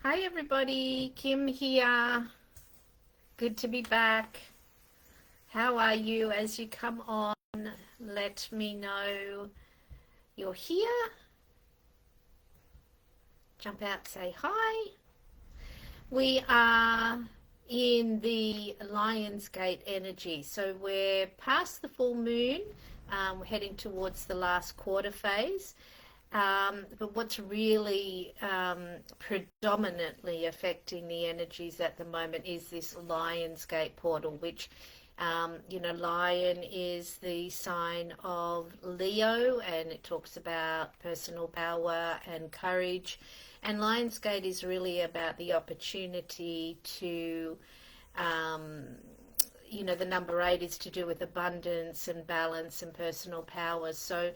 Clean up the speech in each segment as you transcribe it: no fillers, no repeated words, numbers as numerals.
Hi everybody, Kim here. Good to be back. How are you as you come on? Let me know you're here. Jump out, say hi. We are in the Lionsgate energy. So we're past the full moon. We're heading towards the last quarter phase. But what's really predominantly affecting the energies at the moment is this Lionsgate portal, which, Lion is the sign of Leo, and it talks about personal power and courage. And Lionsgate is really about the opportunity to, the number 8 is to do with abundance and balance and personal power. So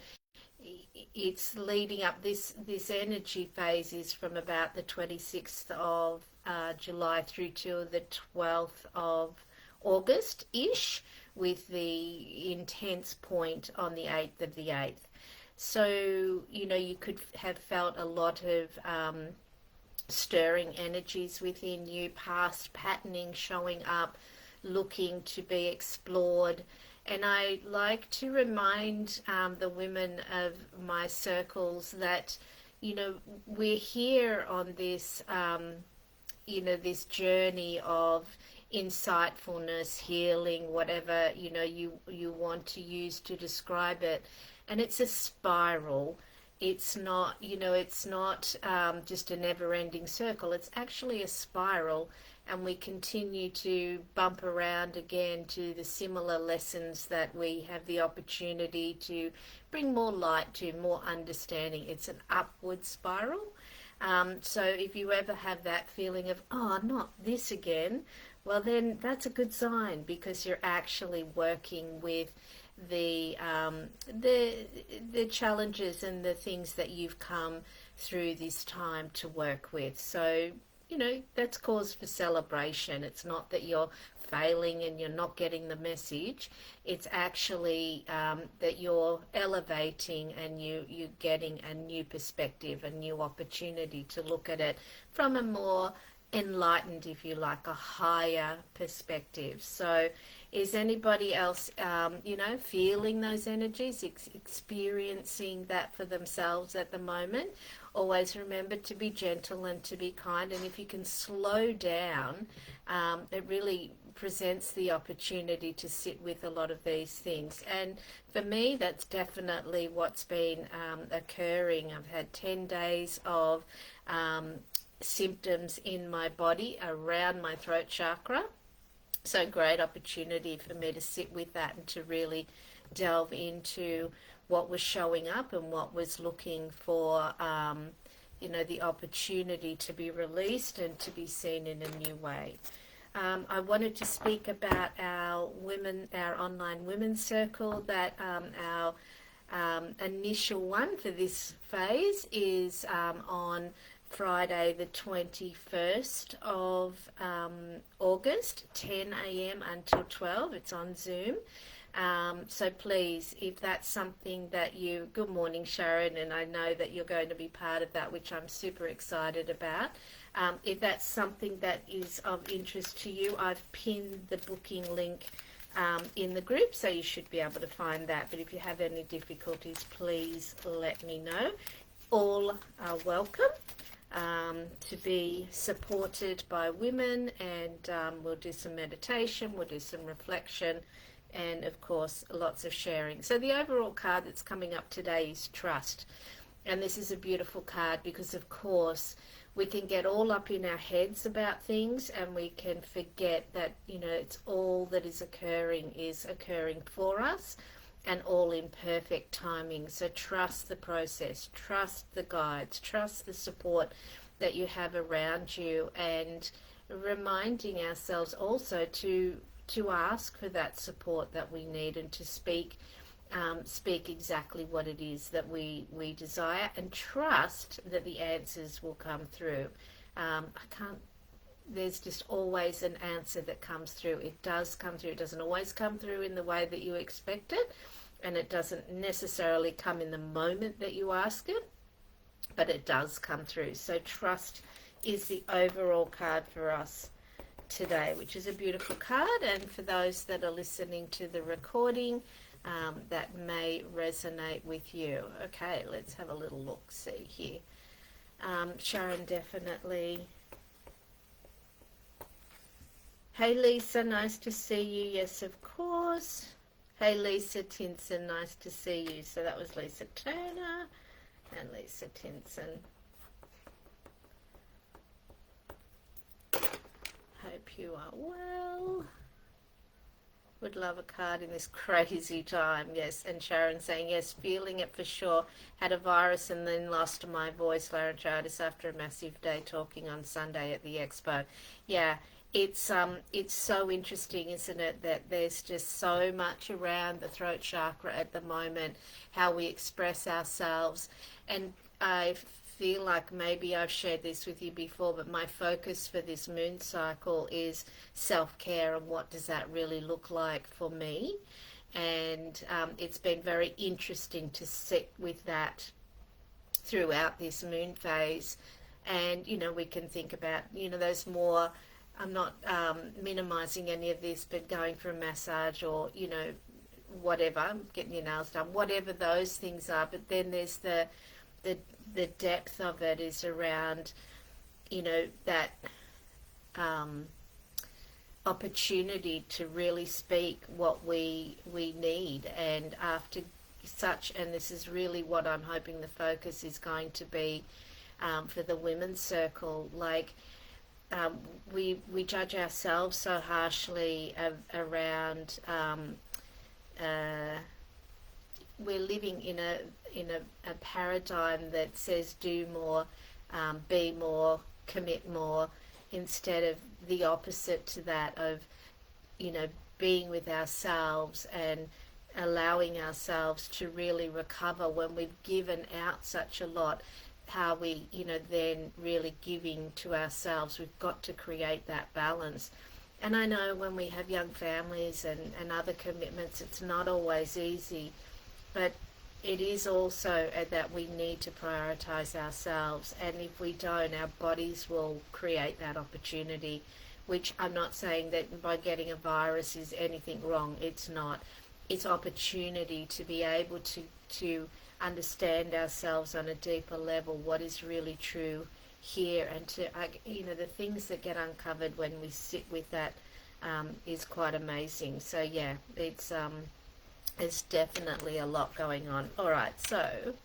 it's leading up, this energy phase is from about the 26th of July through to the 12th of August ish, with the intense point on the 8th of the 8th. So you could have felt a lot of stirring energies within you, past patterning showing up, looking to be explored. And I like to remind the women of my circles that, we're here on this, this journey of insightfulness, healing, whatever, you want to use to describe it. And it's a spiral. It's not, just a never-ending circle. It's actually a spiral, and we continue to bump around again to the similar lessons that we have the opportunity to bring more light to, more understanding. It's an upward spiral. So if you ever have that feeling of, oh, not this again, well, then that's a good sign, because you're actually working with the challenges and the things that you've come through this time to work with. So that's cause for celebration. It's not that you're failing and you're not getting the message. It's actually that you're elevating and you're getting a new perspective, a new opportunity to look at it from a more enlightened, if you like, a higher perspective. So is anybody else, feeling those energies, experiencing that for themselves at the moment? Always remember to be gentle and to be kind. And if you can slow down, it really presents the opportunity to sit with a lot of these things. And for me, that's definitely what's been occurring. I've had 10 days of symptoms in my body around my throat chakra. So great opportunity for me to sit with that and to really delve into what was showing up and what was looking for, the opportunity to be released and to be seen in a new way. I wanted to speak about our online women's circle, that our initial one for this phase is on Friday the 21st of August, 10 a.m. until 12. It's on Zoom. So please, if that's something that good morning Sharon, and I know that you're going to be part of that, which I'm super excited about. If that's something that is of interest to you, I've pinned the booking link in the group, so you should be able to find that. But if you have any difficulties, please let me know. All are welcome to be supported by women, and we'll do some meditation, we'll do some reflection, and of course lots of sharing. So the overall card that's coming up today is trust, and this is a beautiful card because of course we can get all up in our heads about things, and we can forget that it's all that is occurring for us, and all in perfect timing. So trust the process, trust the guides, trust the support that you have around you, and reminding ourselves also to ask for that support that we need, and to speak exactly what it is that we desire, and trust that the answers will come through. There's just always an answer that comes through. It does come through. It doesn't always come through in the way that you expect it, and it doesn't necessarily come in the moment that you ask it, but it does come through. So trust is the overall card for us today, which is a beautiful card. And for those that are listening to the recording, that may resonate with you. Okay, let's have a little look, see here. Sharon, definitely. Hey Lisa, nice to see you. Yes, of course. Hey Lisa Tinson, nice to see you. So that was Lisa Turner and Lisa Tinson. Hope you are well. Would love a card in this crazy time. Yes, and Sharon saying, yes, feeling it for sure. Had a virus and then lost my voice, laryngitis, after a massive day talking on Sunday at the expo. Yeah, it's so interesting, isn't it, that there's just so much around the throat chakra at the moment, how we express ourselves. And I feel like maybe I've shared this with you before, but my focus for this moon cycle is self-care, and what does that really look like for me. And it's been very interesting to sit with that throughout this moon phase. And we can think about those more, I'm not minimizing any of this, but going for a massage or whatever, getting your nails done, whatever those things are. But then there's the depth of it is around, that opportunity to really speak what we need. And after and this is really what I'm hoping the focus is going to be for the women's circle, like we judge ourselves so harshly around we're living in a paradigm that says do more, be more, commit more, instead of the opposite to that of, being with ourselves and allowing ourselves to really recover when we've given out such a lot. How we, then really giving to ourselves. We've got to create that balance. And I know when we have young families and other commitments, it's not always easy. But it is also that we need to prioritize ourselves, and if we don't, our bodies will create that opportunity, which I'm not saying that by getting a virus is anything wrong. It's not. It's opportunity to be able to understand ourselves on a deeper level, what is really true here, and to the things that get uncovered when we sit with that is quite amazing. So yeah, there's definitely a lot going on. All right, so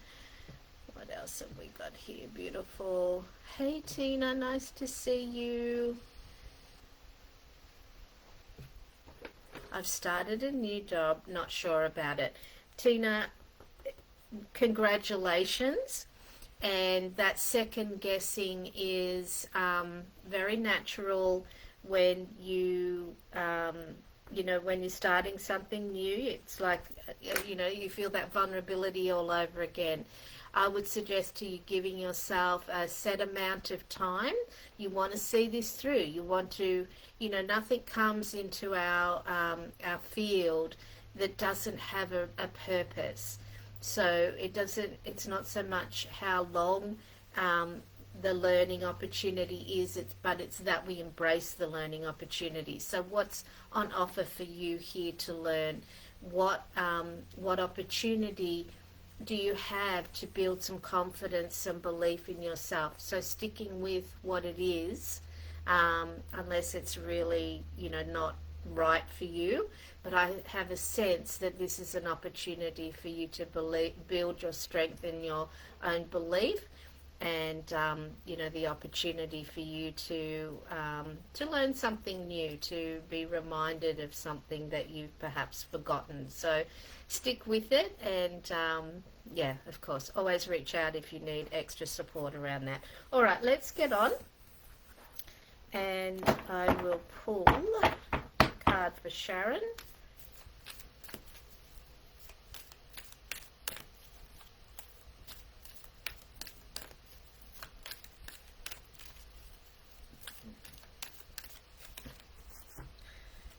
what else have we got here? Beautiful. Hey, Tina, nice to see you. I've started a new job, not sure about it. Tina, congratulations. And that second guessing is very natural when you when you're starting something new. It's like, you feel that vulnerability all over again. I would suggest to you giving yourself a set amount of time. You want to see this through. You want to, nothing comes into our field that doesn't have a purpose. So it's not so much how long the learning opportunity is, but it's that we embrace the learning opportunity. So what's on offer for you here to learn? What opportunity do you have to build some confidence, some belief in yourself? So sticking with what it is, unless it's really, not right for you. But I have a sense that this is an opportunity for you to build your strength in your own belief, and the opportunity for you to learn something new, to be reminded of something that you've perhaps forgotten. So stick with it, and yeah, of course, always reach out if you need extra support around that. All right, let's get on, and I will pull a card for Sharon.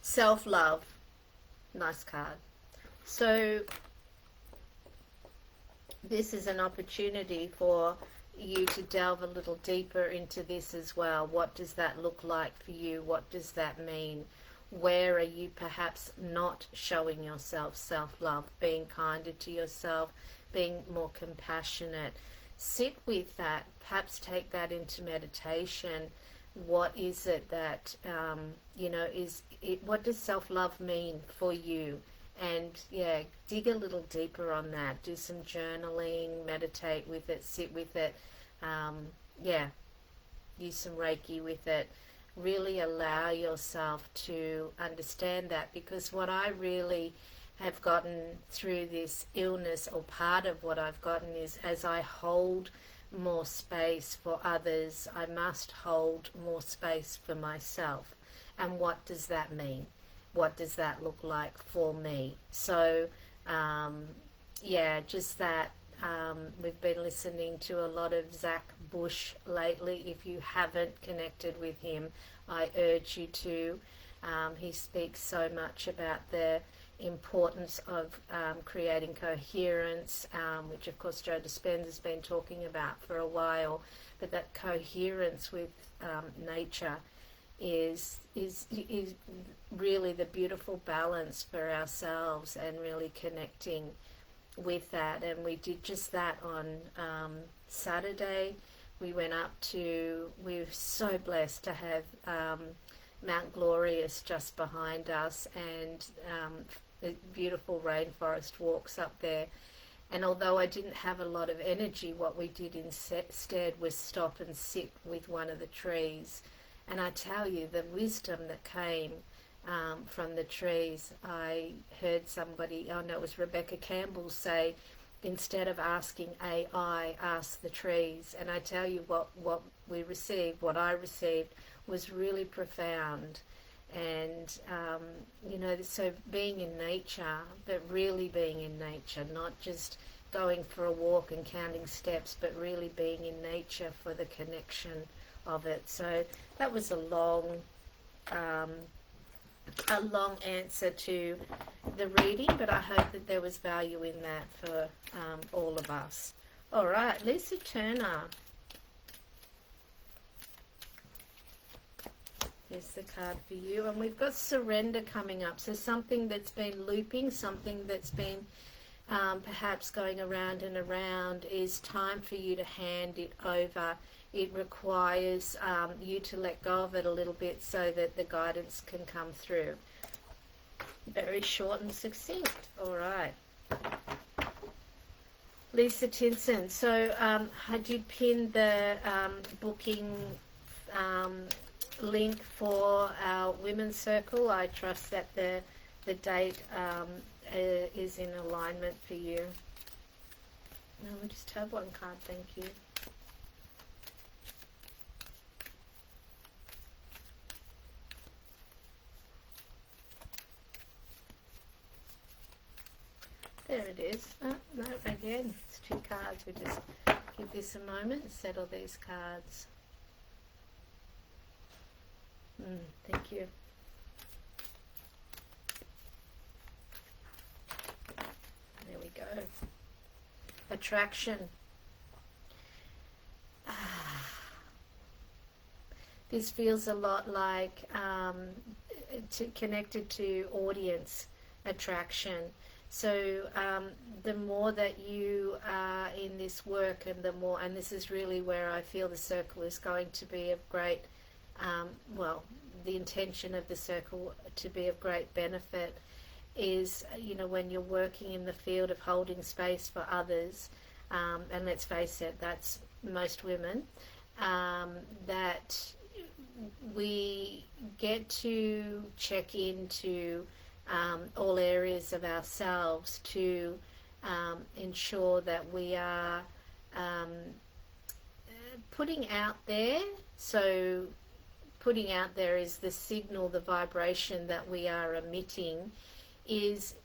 Self-love. Nice card. So this is an opportunity for, you to delve a little deeper into this as well. What does that look like for you? What does that mean? Where are you perhaps not showing yourself self-love, being kinder to yourself, being more compassionate? Sit with that, perhaps take that into meditation. What is it that, what does self-love mean for you? And yeah, dig a little deeper on that. Do some journaling, meditate with it, sit with it. Use some Reiki with it. Really allow yourself to understand that, because what I really have gotten through this illness, or part of what I've gotten, is as I hold more space for others, I must hold more space for myself. And what does that mean? What does that look like for me? So, just that. We've been listening to a lot of Zach Bush lately. If you haven't connected with him, I urge you to. He speaks so much about the importance of creating coherence, which of course Joe Dispenza has been talking about for a while, but that coherence with nature is really the beautiful balance for ourselves, and really connecting with that. And we did just that on Saturday. We were so blessed to have Mount Glorious just behind us, and the beautiful rainforest walks up there. And although I didn't have a lot of energy, what we did instead was stop and sit with one of the trees. And I tell you, the wisdom that came from the trees. I heard somebody, it was Rebecca Campbell, say, instead of asking AI, ask the trees. And I tell you, what I received was really profound. And, so being in nature, but really being in nature, not just going for a walk and counting steps, but really being in nature for the connection of it. So that was a long answer to the reading, but I hope that there was value in that for all of us. All right, Lisa Turner. Here's the card for you. And we've got surrender coming up. So something that's been looping, something that's been perhaps going around and around, is time for you to hand it over. It requires you to let go of it a little bit so that the guidance can come through. Very short and succinct. All right. Lisa Tinson. So I did pin the booking link for our women's circle. I trust that the date is in alignment for you. No, we just have one card, thank you. There it is. Oh, no, again, it's two cards. We just give this a moment and settle these cards. Thank you. There we go. Attraction. This feels a lot like connected to audience attraction. So the more that you are in this work, and this is really where I feel the circle is going to be of great, the intention of the circle to be of great benefit is, when you're working in the field of holding space for others, and let's face it, that's most women, that we get to check into all areas of ourselves to ensure that we are putting out there. So putting out there is the signal, the vibration that we are emitting is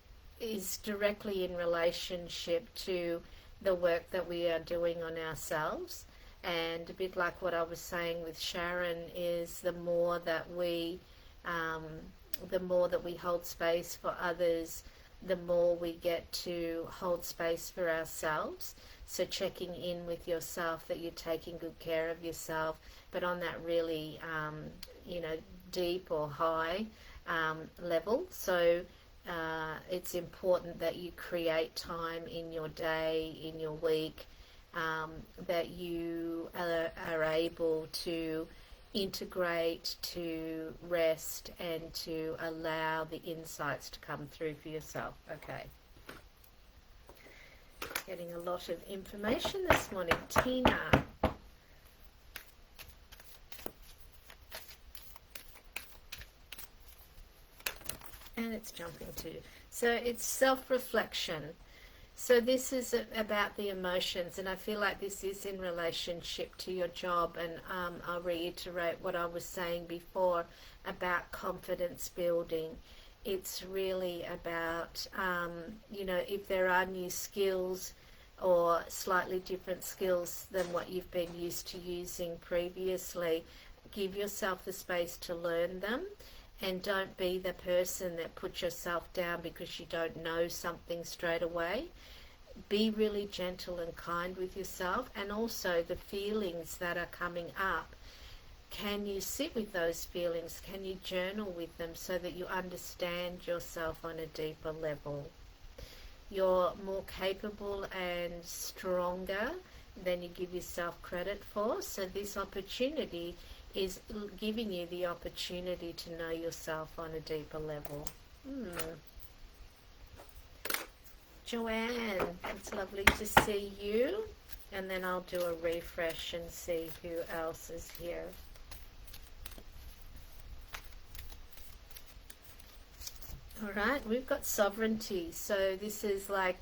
directly in relationship to the work that we are doing on ourselves. And a bit like what I was saying with Sharon, is the more that we hold space for others, the more we get to hold space for ourselves. So checking in with yourself that you're taking good care of yourself, but on that really, deep or high level. So it's important that you create time in your day, in your week, that you are able to integrate, to rest, and to allow the insights to come through for yourself. Okay. Getting a lot of information this morning. Tina. And it's jumping to. So it's self-reflection. So this is about the emotions, and I feel like this is in relationship to your job, and I'll reiterate what I was saying before about confidence building. It's really about, if there are new skills or slightly different skills than what you've been used to using previously, give yourself the space to learn them. And don't be the person that puts yourself down because you don't know something straight away. Be really gentle and kind with yourself, and also the feelings that are coming up. Can you sit with those feelings? Can you journal with them so that you understand yourself on a deeper level? You're more capable and stronger than you give yourself credit for. So this opportunity is giving you the opportunity to know yourself on a deeper level. Joanne, it's lovely to see you. And then I'll do a refresh and see who else is here. All right, we've got sovereignty. So this is like,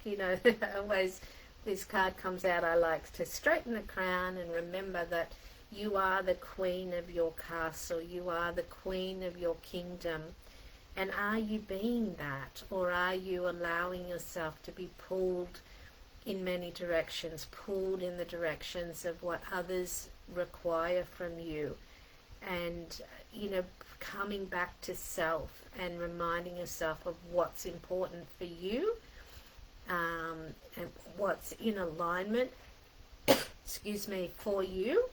always this card comes out, I like to straighten the crown and remember that you are the queen of your castle. You are the queen of your kingdom. And are you being that? Or are you allowing yourself to be pulled in many directions, pulled in the directions of what others require from you? And, coming back to self and reminding yourself of what's important for you, and what's in alignment, for you.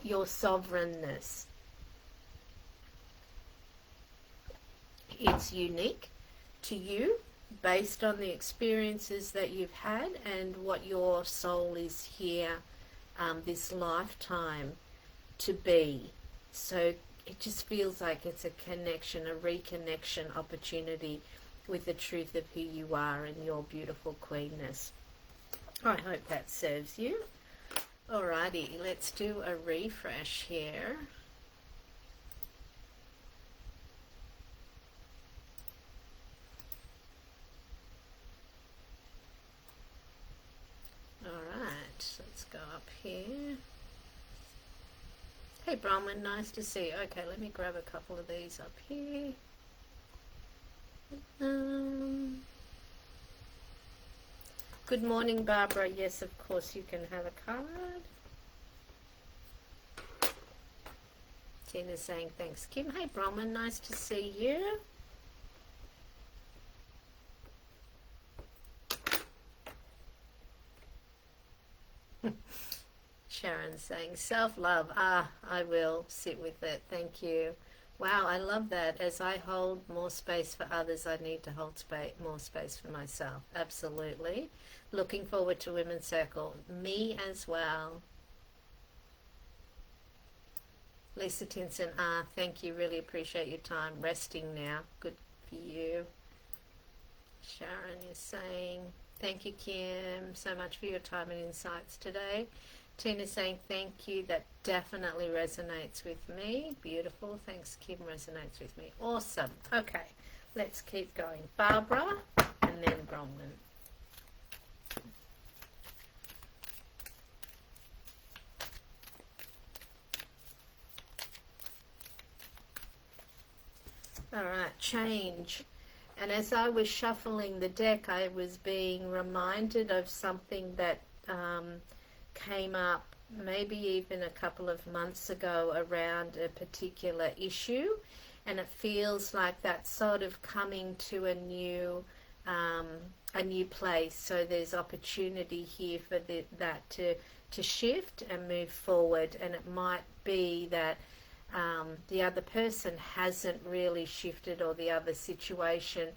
Your sovereignness. It's unique to you based on the experiences that you've had and what your soul is here this lifetime to be. So it just feels like it's a connection, a reconnection opportunity with the truth of who you are and your beautiful queenness. I hope that serves you. Alrighty, let's do a refresh here. Alright, let's go up here. Hey Bronwyn, nice to see you. Okay, let me grab a couple of these up here. Good morning, Barbara. Yes, of course, you can have a card. Tina's saying thanks, Kim. Hey, Bronwyn, nice to see you. Sharon's saying self-love. I will sit with it. Thank you. Wow, I love that. As I hold more space for others, I need to hold more space for myself. Absolutely. Looking forward to Women's Circle. Me as well. Lisa Tinson, thank you. Really appreciate your time. Resting now. Good for you. Sharon is saying, thank you, Kim, so much for your time and insights today. Tina's saying, thank you. That definitely resonates with me. Beautiful. Thanks, Kim. Resonates with me. Awesome. Okay, let's keep going. Barbara and then Bronwyn. All right, change. And as I was shuffling the deck, I was being reminded of something that came up maybe even a couple of months ago around a particular issue. and it feels like that's sort of coming to a new place. So there's opportunity here for that to shift and move forward, and it might be that the other person hasn't really shifted, or the other situation,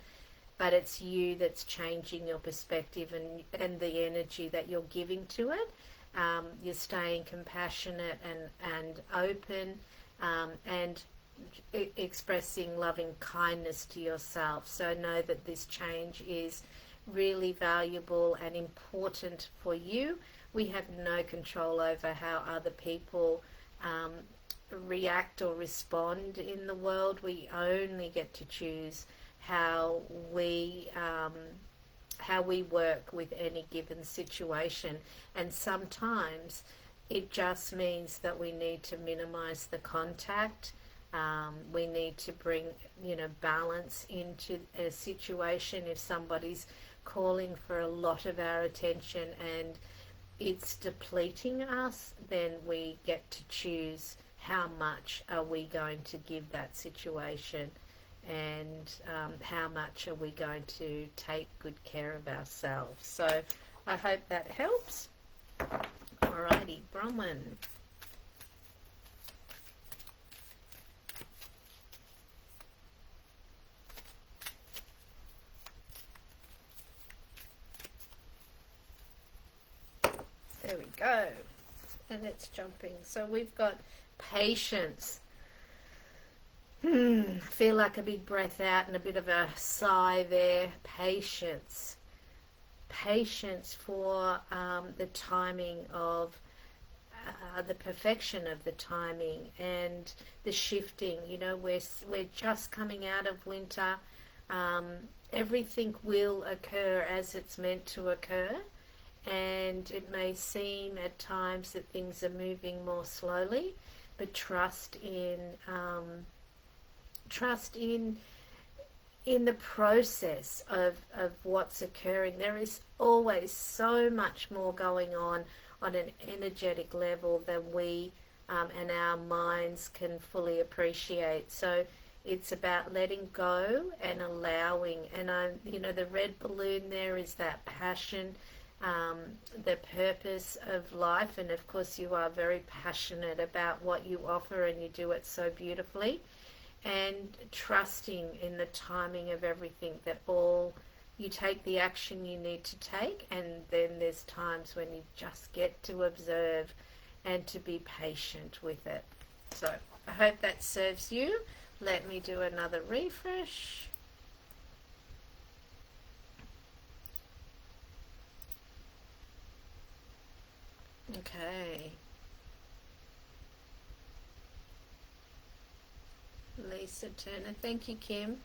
but it's you that's changing your perspective and the energy that you're giving to it. You're staying compassionate and open, and expressing loving kindness to yourself. So know that this change is really valuable and important for you. We have no control over how other people react or respond in the world. We only get to choose how we work with any given situation, and sometimes it just means that we need to minimize the contact. We need to bring balance into a situation. If somebody's calling for a lot of our attention and it's depleting us, then we get to choose how much are we going to give that situation, and how much are we going to take good care of ourselves. So I hope that helps. Alrighty, Bronwyn. There we go. And it's jumping. So we've got patience. Feel like a big breath out and a bit of a sigh there. Patience. Patience for the timing of the perfection of the timing and the shifting. We're just coming out of winter. Everything will occur as it's meant to occur, and it may seem at times that things are moving more slowly, but trust in the process of what's occurring. There is always so much more going on an energetic level than we and our minds can fully appreciate. So it's about letting go and allowing. And the red balloon there is that passion, the purpose of life. And of course you are very passionate about what you offer, and you do it so beautifully. And trusting in the timing of everything, that you take the action you need to take, and then there's times when you just get to observe and to be patient with it. So I hope that serves you. Let me do another refresh. Okay. Lisa Turner, thank you, Kim.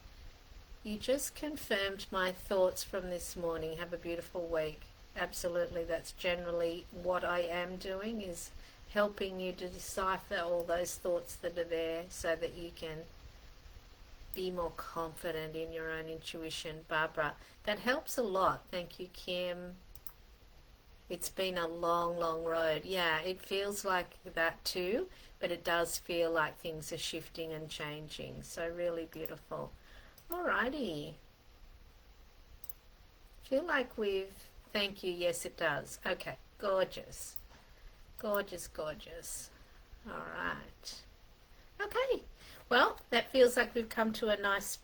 You just confirmed my thoughts from this morning. Have a beautiful week. Absolutely, that's generally what I am doing, is helping you to decipher all those thoughts that are there so that you can be more confident in your own intuition. Barbara, that helps a lot. Thank you, Kim. It's been a long, long road. Yeah, it feels like that too, but it does feel like things are shifting and changing. So really beautiful. Alrighty. Feel like thank you. Yes, it does. Okay, gorgeous. Gorgeous, gorgeous. Alright. Okay. Well, that feels like we've come to a nice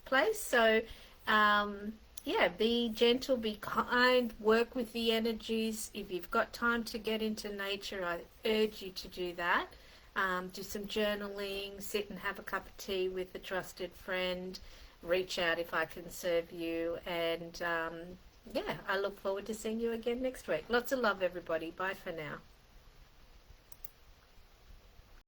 place. So, yeah, be gentle, be kind, work with the energies. If you've got time to get into nature, I urge you to do that. Do some journaling, sit and have a cup of tea with a trusted friend, reach out if I can serve you, and yeah, I look forward to seeing you again next week. Lots of love, everybody. Bye for now.